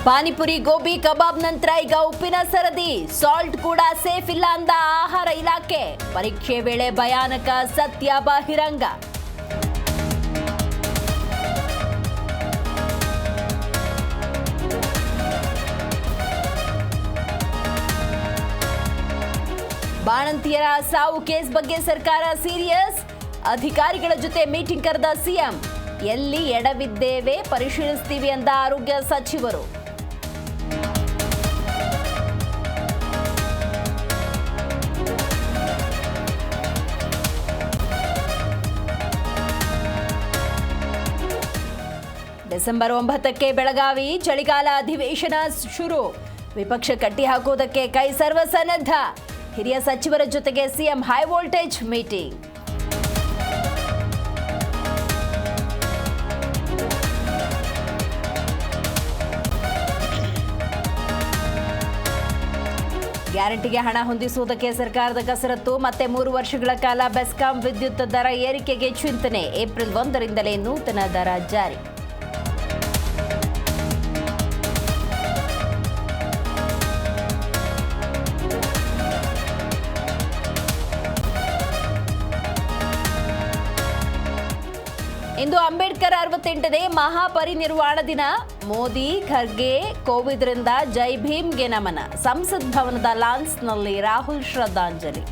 ಪಾನಿಪುರಿ ಗೋಬಿ ಕಬಾಬ್ ನಂತರ ಈಗ ಉಪ್ಪಿನ ಸರದಿ ಸಾಲ್ಟ್ ಕೂಡ ಸೇಫ್ ಇಲ್ಲ ಅಂದ ಆಹಾರ ಇಲಾಖೆ. ಪರೀಕ್ಷೆ ವೇಳೆ ಭಯಾನಕ ಸತ್ಯ ಬಹಿರಂಗ. ಬಾಣಂತಿಯರ ಸಾವು ಕೇಸ್ ಬಗ್ಗೆ ಸರ್ಕಾರ ಸೀರಿಯಸ್. ಅಧಿಕಾರಿಗಳ ಜೊತೆ ಮೀಟಿಂಗ್ ಕರೆದ ಸಿಎಂ. ಎಲ್ಲಿ ಎಡವಿದ್ದೇವೆ ಪರಿಶೀಲಿಸ್ತೀವಿ ಎಂದ ಆರೋಗ್ಯ ಸಚಿವರು. ಡಿಸೆಂಬರ್ 9ಕ್ಕೆ ಬೆಳಗಾವಿ ಚಳಿಗಾಲ ಅಧಿವೇಶನ ಶುರು. ವಿಪಕ್ಷ ಕಟ್ಟಿ ಹಾಕುವುದಕ್ಕೆ ಕೈ ಸರ್ವಸನ್ನದ್ಧ. ಹಿರಿಯ ಸಚಿವರ ಜೊತೆಗೆ ಸಿಎಂ ಹೈ ವೋಲ್ಟೇಜ್ ಮೀಟಿಂಗ್. ಗ್ಯಾರಂಟಿಗೆ ಹಣ ಹೊಂದಿಸುವುದಕ್ಕೆ ಸರ್ಕಾರದ ಕಸರತ್ತು. ಮತ್ತೆ 3 ವರ್ಷಗಳ ಕಾಲ ಬೆಸ್ಕಾಂ ವಿದ್ಯುತ್ ದರ ಏರಿಕೆಗೆ ಚಿಂತನೆ. ಏಪ್ರಿಲ್ 1ರಿಂದಲೇ ನೂತನ ದರ ಜಾರಿ. ಇಂದು ಅಂಬೇಡ್ಕರ್ 68ನೇ ಮಹಾಪರಿನಿರ್ವಾಣ ದಿನ. ಮೋದಿ, ಖರ್ಗೆ ಕೋವಿಡ್ರಿಂದ ಜೈ ಭೀಮ್ಗೆ ನಮನ. ಸಂಸತ್ ಭವನದ ಲಾನ್ಸ್ನಲ್ಲಿ ರಾಹುಲ್ ಶ್ರದ್ಧಾಂಜಲಿ.